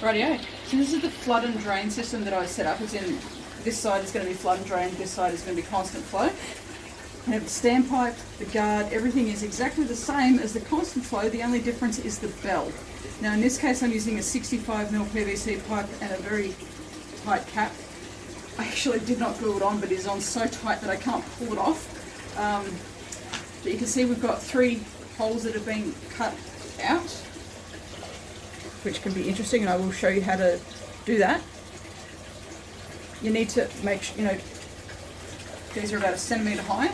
Rightio. So this is the flood and drain system that I set up. It's in, this side is going to be flood and drain, this side is going to be constant flow. We have the standpipe, the guard, everything is exactly the same as the constant flow, the only difference is the bell. Now in this case I'm using a 65mm PVC pipe and a very tight cap. I actually did not glue it on, but it is on so tight that I can't pull it off. But you can see we've got 3 holes that have been cut out, which can be interesting, and I will show you how to do that. You need to make sure, these are about 1 centimetre high.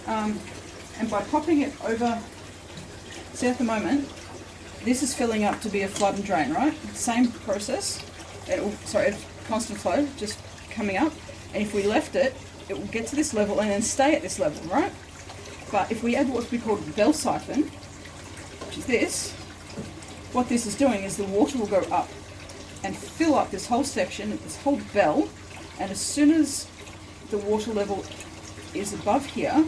And by popping it over, see at the moment, this is filling up to be a flood and drain, right? Same process, constant flow, just coming up. And if we left it, it will get to this level and then stay at this level, right? But if we add what we call the bell siphon, which is this, what this is doing is the water will go up and fill up this whole section, this whole bell, and as soon as the water level is above here,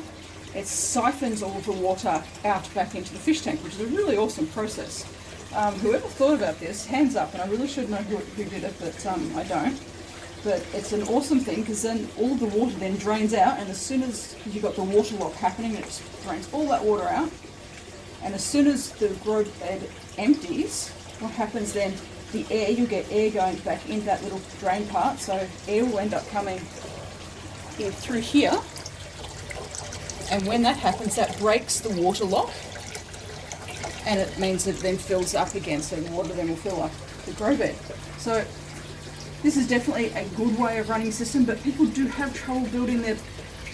it siphons all of the water out back into the fish tank, which is a really awesome process. Whoever thought about this, hands up, and I really should know who did it, but I don't. But it's an awesome thing, because then all of the water then drains out, and as soon as you've got the water lock happening, it just drains all that water out. And as soon as the grow bed empties, what happens then, the air, you get air going back into that little drain part, so air will end up coming in through here. And when that happens, that breaks the water lock, and it means that it then fills up again, so the water then will fill up the grow bed. So this is definitely a good way of running a system, but people do have trouble building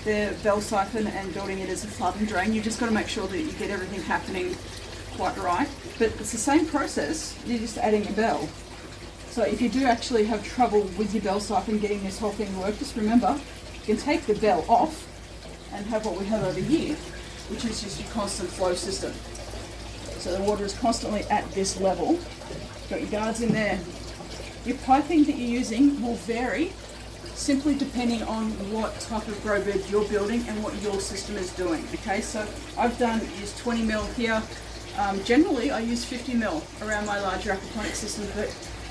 their bell siphon and building it as a flood and drain. You've just got to make sure that you get everything happening quite right. But it's the same process, you're just adding a bell. So if you do actually have trouble with your bell siphon getting this whole thing to work, just remember, you can take the bell off and have what we have over here, which is just your constant flow system. So the water is constantly at this level. Got your guards in there. Your piping that you're using will vary simply depending on what type of grow bed you're building and what your system is doing. Okay, so I've used 20mm here. Generally I use 50mm around my larger aquaponics system,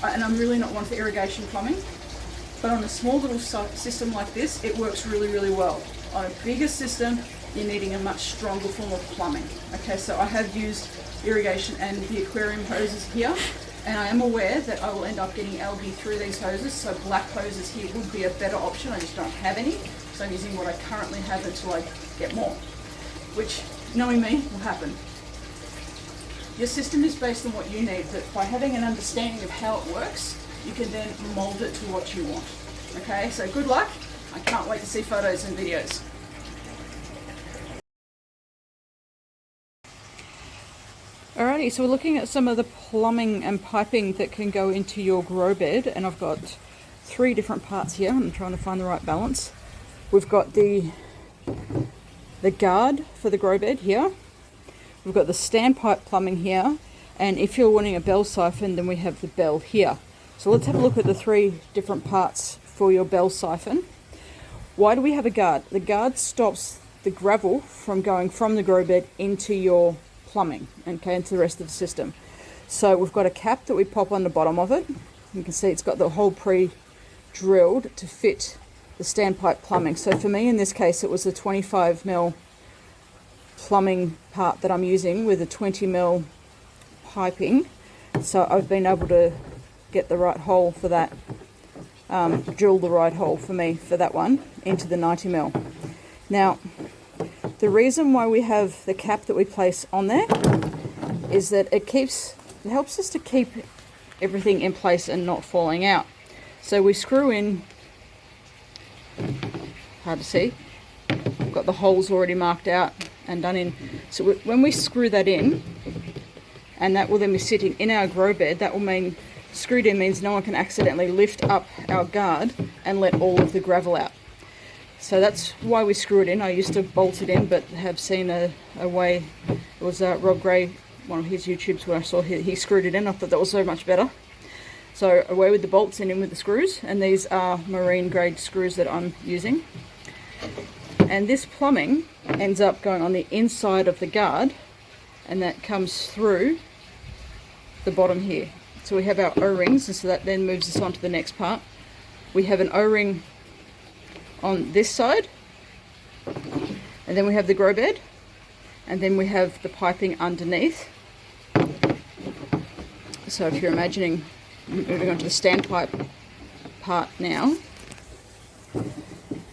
and I'm really not one for irrigation plumbing. But on a small little system like this, it works really, really well. On a bigger system, you're needing a much stronger form of plumbing. Okay, so I have used irrigation and the aquarium hoses here, and I am aware that I will end up getting algae through these hoses, so black hoses here would be a better option. I just don't have any, so I'm using what I currently have until I get more, which, knowing me, will happen. Your system is based on what you need, but by having an understanding of how it works, you can then mold it to what you want. Okay, so good luck. I can't wait to see photos and videos. Alrighty, so we're looking at some of the plumbing and piping that can go into your grow bed, and I've got 3 different parts here. I'm trying to find the right balance. We've got the guard for the grow bed here. We've got the standpipe plumbing here, and if you're wanting a bell siphon, then we have the bell here. So let's have a look at the 3 different parts for your bell siphon. Why do we have a guard? The guard stops the gravel from going from the grow bed into your plumbing, okay, into the rest of the system. So we've got a cap that we pop on the bottom of it. You can see it's got the hole pre-drilled to fit the standpipe plumbing. So for me in this case it was a 25mm plumbing part that I'm using with a 20mm piping. So I've been able to get the right hole for that, drill the right hole for me for that one into the 90mm. Now the reason why we have the cap that we place on there is that it helps us to keep everything in place and not falling out. So we screw in, hard to see, we've got the holes already marked out and done in. So when we screw that in, and that will then be sitting in our grow bed, that will mean screwed in means no one can accidentally lift up our guard and let all of the gravel out. So that's why we screw it in. I used to bolt it in, but have seen a way. It was Rob Gray, one of his YouTubes, where I saw he screwed it in. I thought that was so much better. So away with the bolts and in with the screws, and these are marine grade screws that I'm using. And this plumbing ends up going on the inside of the guard, and that comes through the bottom here. So we have our O-rings, and so that then moves us on to the next part. We have an O-ring on this side, and then we have the grow bed, and then we have the piping underneath. So if you're imagining moving on to the standpipe part now,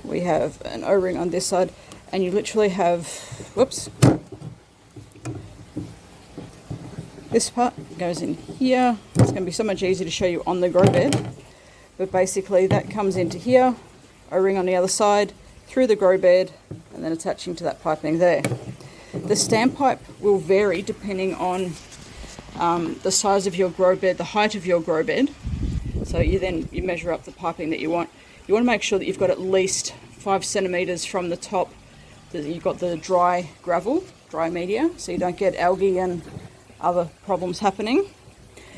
we have an O-ring on this side, and you literally have, whoops, this part goes in here. It's going to be so much easier to show you on the grow bed, but basically that comes into here, O-ring on the other side, through the grow bed, and then attaching to that piping there. The standpipe will vary depending on the size of your grow bed, the height of your grow bed. So you measure up the piping that you want. You want to make sure that you've got at least 5 centimeters from the top, that you've got the dry gravel, dry media, so you don't get algae and other problems happening.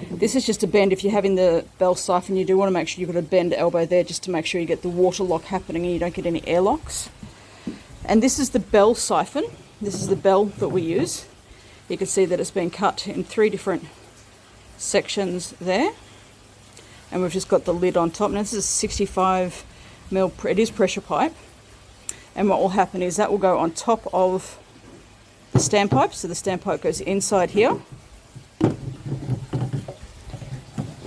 This is just a bend. If you're having the bell siphon, you do want to make sure you've got a bend elbow there, just to make sure you get the water lock happening and you don't get any airlocks. And this is the bell siphon. This is the bell that we use. You can see that it's been cut in 3 different sections there. And we've just got the lid on top. Now this is 65 mil, it is pressure pipe. And what will happen is that will go on top of the standpipe. So the standpipe goes inside here,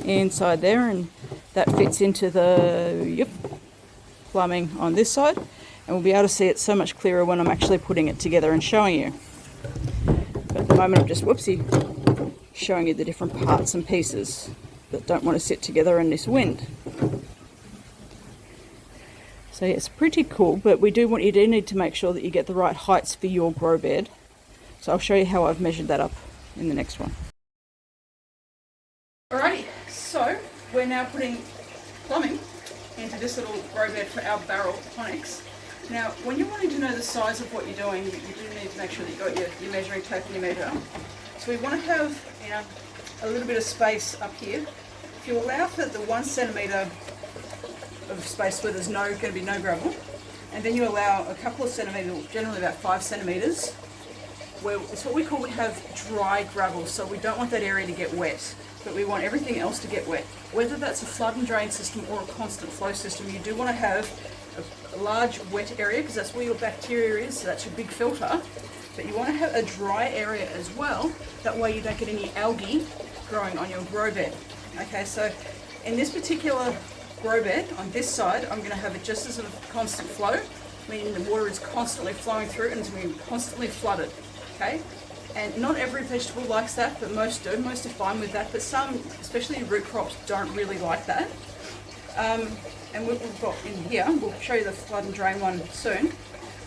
inside there, and that fits into the plumbing on this side. And we'll be able to see it so much clearer when I'm actually putting it together and showing you. But at the moment I'm just, whoopsie, showing you the different parts and pieces that don't want to sit together in this wind. So yeah, it's pretty cool, but you do need to make sure that you get the right heights for your grow bed. So I'll show you how I've measured that up in the next one. Alrighty, so we're now putting plumbing into this little grow bed for our barrel aquaponics. Now, when you're wanting to know the size of what you're doing, you do need to make sure that you've got your measuring tape and your meter. So we want to have, a little bit of space up here. If you allow for the 1 centimetre of space where there's going to be no gravel, and then you allow a couple of centimetres, generally about 5 centimetres, where it's what we have dry gravel. So we don't want that area to get wet, but we want everything else to get wet. Whether that's a flood and drain system or a constant flow system, you do want to have a large wet area, because that's where your bacteria is, so that's your big filter. But you want to have a dry area as well, that way you don't get any algae growing on your grow bed. Okay, so in this particular grow bed, on this side, I'm going to have it just as a constant flow, meaning the water is constantly flowing through and it's going to be constantly flooded. Okay, and not every vegetable likes that, but most do. Most are fine with that, but some, especially root crops, don't really like that. And what we've got in here, we'll show you the flood and drain one soon,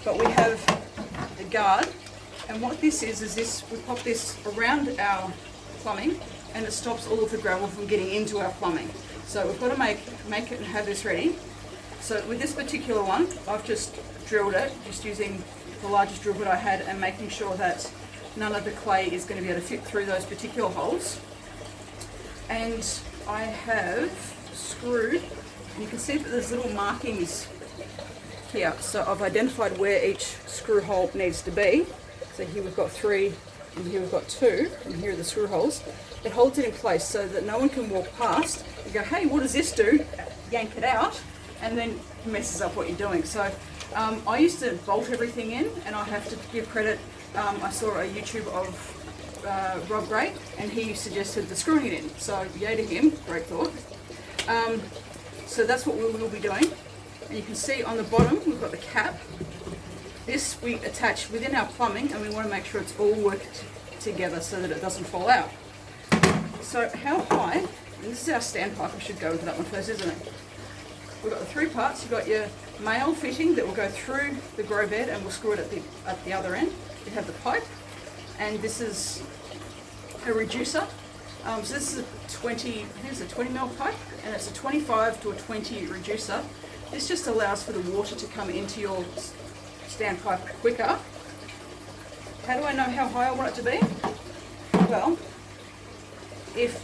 but we have the guard, and what this is this, we pop this around our plumbing, and it stops all of the gravel from getting into our plumbing. So we've got to make it and have this ready. So with this particular one, I've just drilled it, just using the largest drill bit I had, and making sure that none of the clay is going to be able to fit through those particular holes. And I have screwed, and you can see that there's little markings here. So I've identified where each screw hole needs to be. So here we've got 3, and here we've got 2, and here are the screw holes. It holds it in place so that no one can walk past and go, hey, what does this do? Yank it out, and then it messes up what you're doing. So I used to bolt everything in, and I have to give credit. I saw a YouTube of Rob Gray, and he suggested the screwing it in. So yay to him, great thought. So that's what we will be doing. And you can see on the bottom, we've got the cap. This we attach within our plumbing, and we want to make sure it's all worked together so that it doesn't fall out. So how high, and this is our standpipe, I should go with that one first, isn't it? We've got the 3 parts. You've got your male fitting that will go through the grow bed, and we'll screw it at the other end. We have the pipe, and this is a reducer. So this is a 20 mil pipe, and it's a 25 to a 20 reducer. This just allows for the water to come into your standpipe quicker. How do I know how high I want it to be? Well, if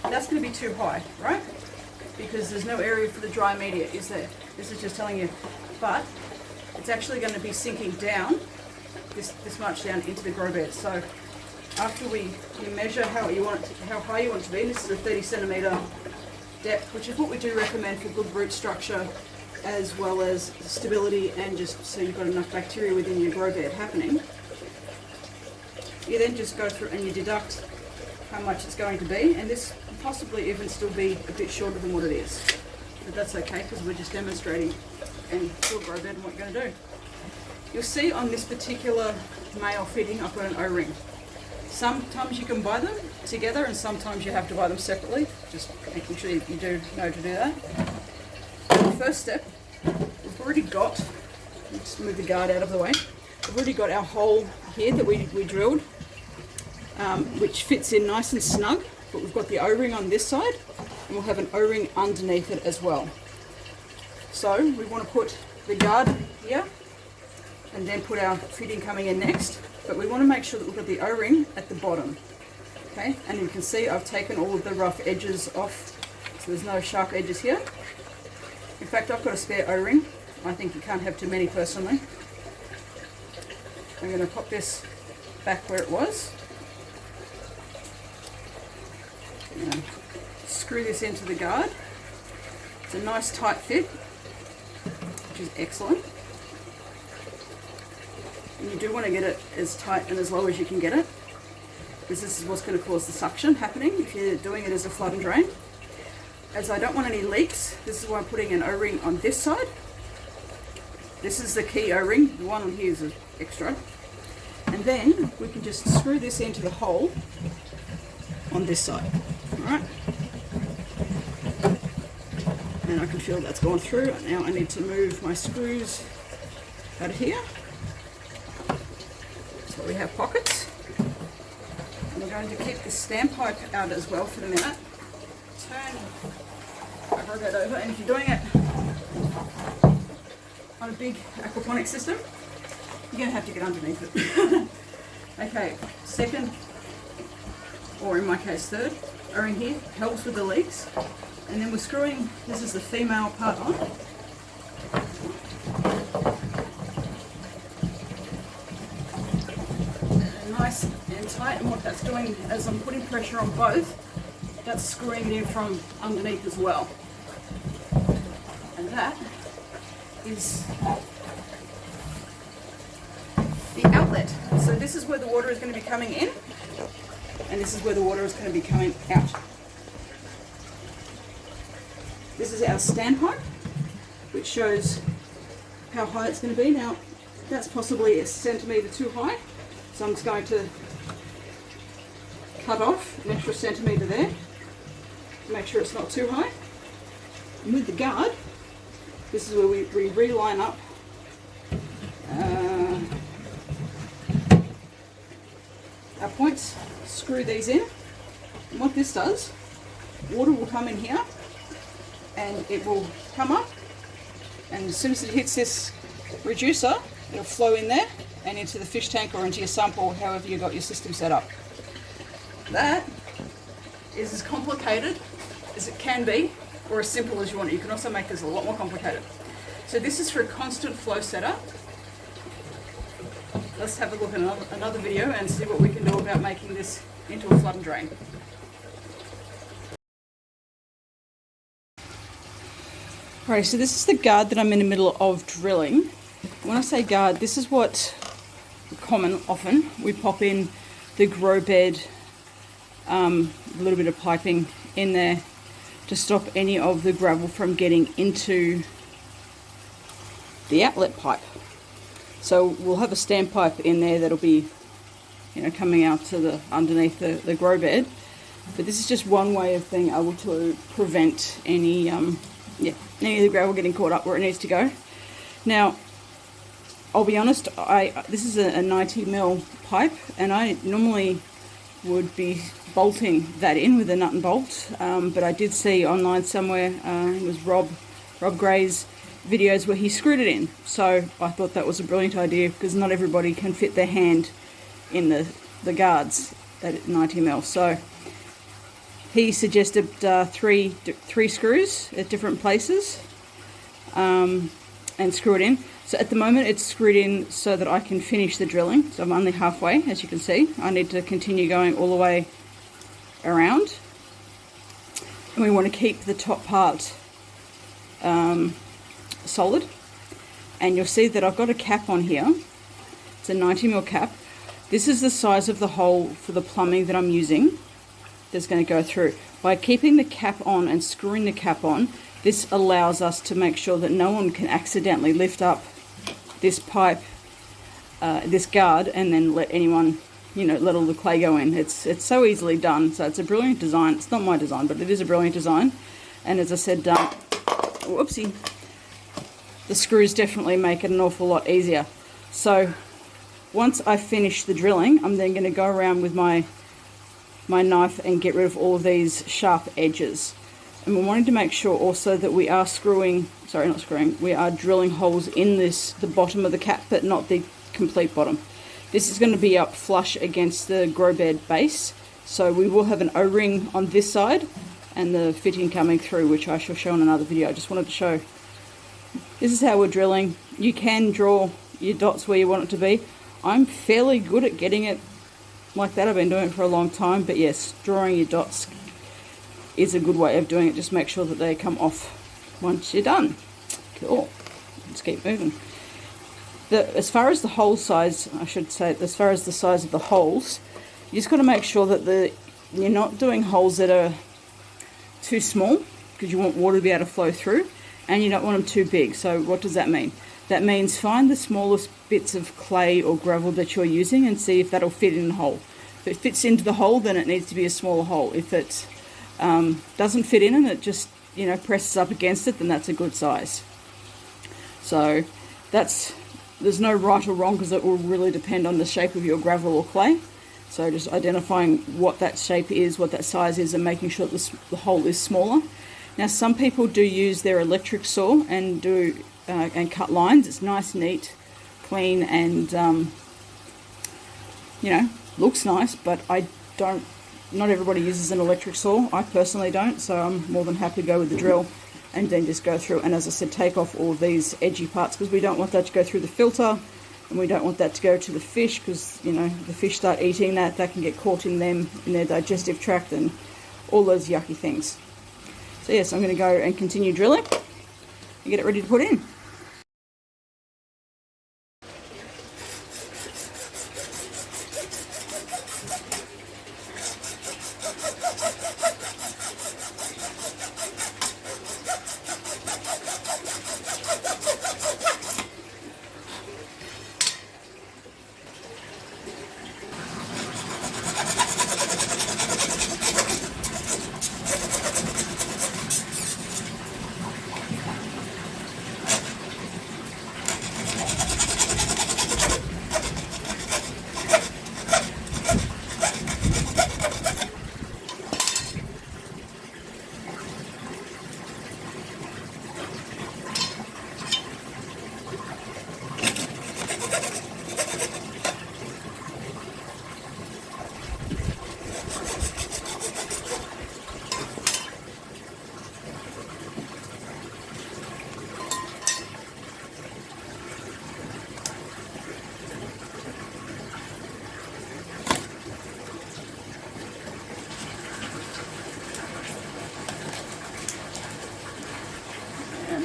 that's going to be too high, right? Because there's no area for the dry media, is there? This is just telling you. But it's actually going to be sinking down this much down into the grow bed. So after you measure how high you want it to be, this is a 30 centimetre depth, which is what we do recommend for good root structure as well as stability, and just so you've got enough bacteria within your grow bed happening. You then just go through and you deduct how much it's going to be, and this can possibly even still be a bit shorter than what it is. But that's okay, because we're just demonstrating and still grow bed and what you're going to do. You'll see on this particular male fitting I've got an O-ring. Sometimes you can buy them together and sometimes you have to buy them separately, just making sure you do know to do that. The first step, we've already got, let's move the guard out of the way, we've already got our hole here that we drilled, which fits in nice and snug, but we've got the O-ring on this side and we'll have an O-ring underneath it as well. So we want to put the guard here and then put our fitting coming in next, but we want to make sure that we've got the O-ring at the bottom. Okay, and you can see I've taken all of the rough edges off, so there's no sharp edges here. In fact, I've got a spare O-ring. I think you can't have too many personally. I'm going to pop this back where it was. I'm going to screw this into the guard. It's a nice tight fit, which is excellent. And you do want to get it as tight and as low as you can get it, because this is what's going to cause the suction happening if you're doing it as a flood and drain. As I don't want any leaks, this is why I'm putting an O-ring on this side. This is the key O-ring, the one on here is extra. And then we can just screw this into the hole on this side. Alright. And I can feel that's gone through. Now I need to move my screws out of here. So we have pockets. And we're going to keep the standpipe out as well for the minute. Turn that over, and if you're doing it on a big aquaponics system, you're going to have to get underneath it. Okay, second, or in my case third, O-ring here helps with the leaks, and then we're screwing, this is the female part on. And nice and tight, and what that's doing as I'm putting pressure on both, that's screwing it in from underneath as well. And that is the outlet. So this is where the water is going to be coming in, and this is where the water is going to be coming out. This is our standpipe, which shows how high it's going to be. Now, that's possibly a centimetre too high, so I'm just going to cut off an extra centimetre there. Make sure it's not too high. And with the guard, this is where we reline up our points, screw these in, and what this does, water will come in here and it will come up, and as soon as it hits this reducer, it'll flow in there and into the fish tank or into your sump or however you got your system set up. That is as complicated as it can be, or as simple as you want it. You can also make this a lot more complicated. So this is for a constant flow setup. Let's have a look at another video and see what we can do about making this into a flood and drain. Alright, so this is the guard that I'm in the middle of drilling. When I say guard, this is what often we pop in the grow bed, a little bit of piping in there to stop any of the gravel from getting into the outlet pipe. So we'll have a standpipe in there that'll be, coming out to the underneath the grow bed. But this is just one way of being able to prevent any of the gravel getting caught up where it needs to go. Now, I'll be honest, this is a 90mm pipe, and I normally would be bolting that in with a nut and bolt, but I did see online somewhere, it was Rob Gray's videos where he screwed it in, so I thought that was a brilliant idea, because not everybody can fit their hand in the guards at 90mm. So he suggested three screws at different places, and screw it in. So at the moment it's screwed in so that I can finish the drilling. So I'm only halfway, as you can see. I need to continue going all the way around. And we want to keep the top part solid. And you'll see that I've got a cap on here. It's a 90mm cap. This is the size of the hole for the plumbing that I'm using that's going to go through. By keeping the cap on and screwing the cap on, this allows us to make sure that no one can accidentally lift up this pipe, this guard, and then let anyone, let all the clay go in. It's so easily done. So it's a brilliant design. It's not my design, but it is a brilliant design. And as I said, whoopsie, the screws definitely make it an awful lot easier. So once I finish the drilling, I'm then going to go around with my knife and get rid of all of these sharp edges. And we're wanting to make sure also that we are we are drilling holes in the bottom of the cap, but not the complete bottom. This is going to be up flush against the grow bed base, so we will have an O-ring on this side and the fitting coming through, which I shall show in another video. I just wanted to show this is how we're drilling. You can draw your dots where you want it to be. I'm fairly good at getting it like that. I've been doing it for a long time, but yes, drawing your dots is a good way of doing it. Just make sure that they come off once you're done. Cool. Let's keep moving. As far as the hole size, I should say, as far as the size of the holes, you just got to make sure that you're not doing holes that are too small, because you want water to be able to flow through, and you don't want them too big. So what does that mean? That means find the smallest bits of clay or gravel that you're using and see if that'll fit in the hole. If it fits into the hole, then it needs to be a smaller hole. If it doesn't fit in and it just presses up against it, then that's a good size. So there's no right or wrong, because it will really depend on the shape of your gravel or clay. So just identifying what that shape is, what that size is, and making sure that the hole is smaller. Now some people do use their electric saw and cut lines. It's nice, neat, clean, and looks nice, but not everybody uses an electric saw. I personally don't, so I'm more than happy to go with the drill and then just go through, and as I said, take off all these edgy parts, because we don't want that to go through the filter, and we don't want that to go to the fish, because the fish start eating that can get caught in their digestive tract and all those yucky things. So yes, I'm going to go and continue drilling and get it ready to put in.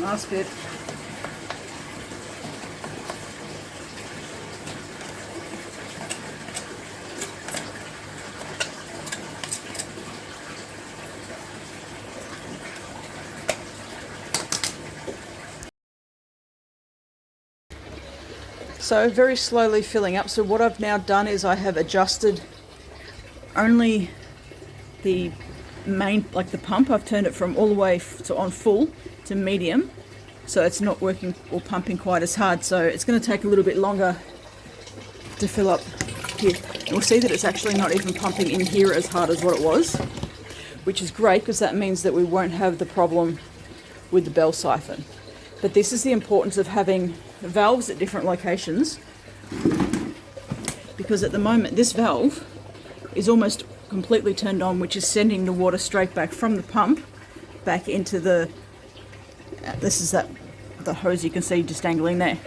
Last bit. So very slowly filling up. So what I've now done is I have adjusted only the main, like the pump. I've turned it from all the way on full to medium, so it's not working or pumping quite as hard, so it's going to take a little bit longer to fill up here. And we'll see that it's actually not even pumping in here as hard as what it was, which is great, because that means that we won't have the problem with the bell siphon. But this is the importance of having valves at different locations, because at the moment this valve is almost completely turned on, which is sending the water straight back from the pump back into the the hose you can see just dangling there.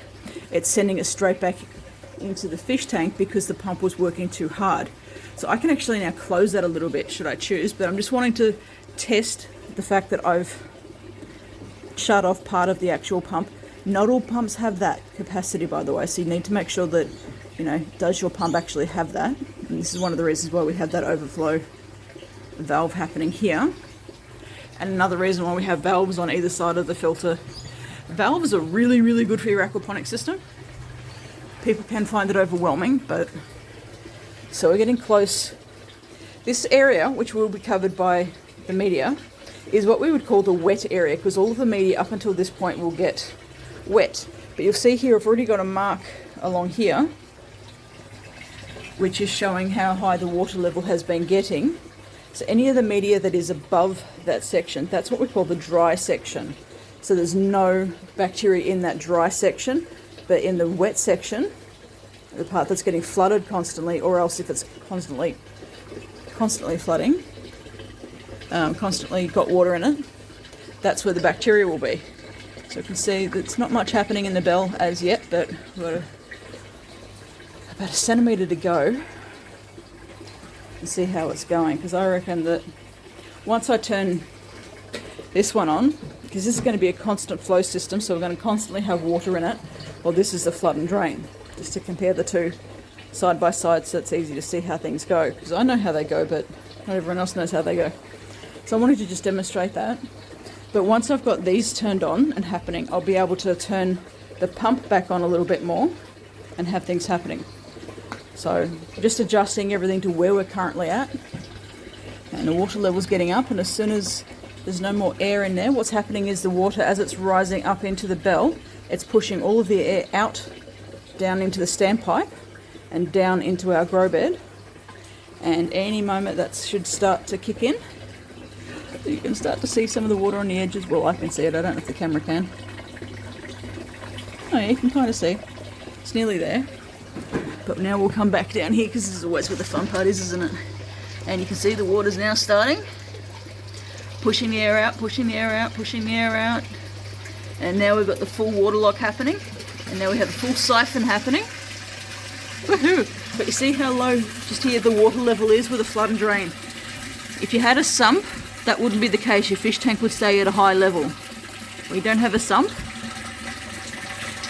it's sending it straight back into the fish tank because the pump was working too hard. So I can actually now close that a little bit should I choose, but I'm just wanting to test the fact that I've shut off part of the actual pump. Not all pumps have that capacity, by the way, so you need to make sure that, you know, does your pump actually have that? And this is one of the reasons why we have that overflow valve happening here. And another reason why we have valves on either side of the filter. Valves are really, really good for your aquaponics system. People can find it overwhelming, but so we're getting close. This area, which will be covered by the media, is what we would call the wet area, because all of the media up until this point will get wet. But you'll see here I've already got a mark along here, which is showing how high the water level has been getting. So any of the media that is above that section, that's what we call the dry section. So there's no bacteria in that dry section, but in the wet section, the part that's getting flooded constantly, or else if it's constantly flooding, constantly got water in it, that's where the bacteria will be. So you can see there's not much happening in the bell as yet, but we've got about a centimetre to go and see how it's going, because I reckon that once I turn this one on, because this is going to be a constant flow system, so we're going to constantly have water in it, well, this is the flood and drain, just to compare the two side by side so it's easy to see how things go, because I know how they go, but not everyone else knows how they go. So I wanted to just demonstrate that. But once I've got these turned on and happening, I'll be able to turn the pump back on a little bit more and have things happening. So just adjusting everything to where we're currently at, and the water level's getting up, and as soon as there's no more air in there, what's happening is the water, as it's rising up into the bell, it's pushing all of the air out down into the standpipe and down into our grow bed, and any moment that should start to kick in. You can start to see some of the water on the edges. Well, I can see it, I don't know if the camera can. Oh yeah, you can kind of see. It's nearly there. But now we'll come back down here, because this is always where the fun part is, isn't it? And you can see the water's now starting. Pushing the air out, pushing the air out, pushing the air out. And now we've got the full water lock happening. And now we have the full siphon happening. Woohoo! But you see how low just here the water level is with a flood and drain. If you had a sump, that wouldn't be the case. Your fish tank would stay at a high level. We don't have a sump.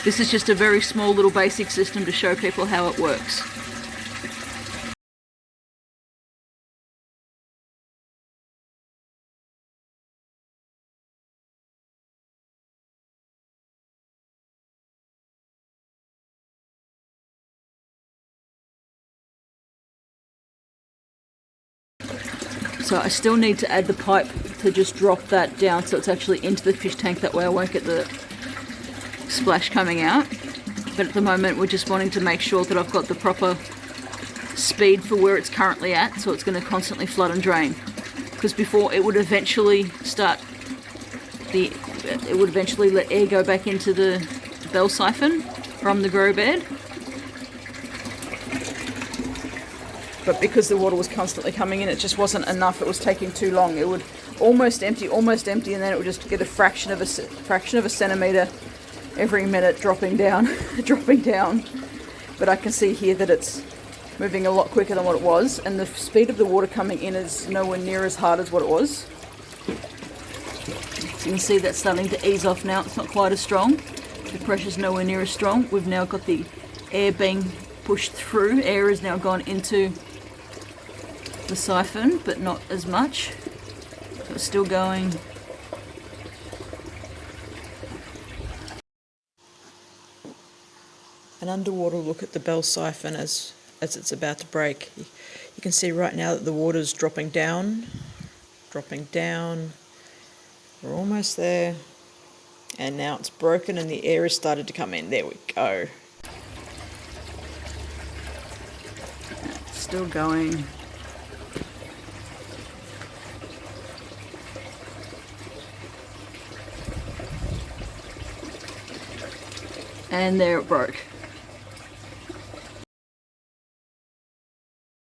This is just a very small little basic system to show people how it works. So I still need to add the pipe to just drop that down so it's actually into the fish tank, that way I won't get the splash coming out. But at the moment we're just wanting to make sure that I've got the proper speed for where it's currently at, so it's going to constantly flood and drain. Because before it would eventually let air go back into the bell siphon from the grow bed. But because the water was constantly coming in, it just wasn't enough. It was taking too long. It would almost empty, and then it would just get a fraction of a centimetre every minute dropping down, dropping down. But I can see here that it's moving a lot quicker than what it was, and the speed of the water coming in is nowhere near as hard as what it was. So you can see that's starting to ease off now. It's not quite as strong. The pressure's nowhere near as strong. We've now got the air being pushed through. Air has now gone into the siphon, but not as much. So it's still going. An underwater look at the bell siphon as it's about to break. You can see right now that the water's dropping down. We're almost there. And now it's broken and the air has started to come in. There we go. It's still going. And there it broke.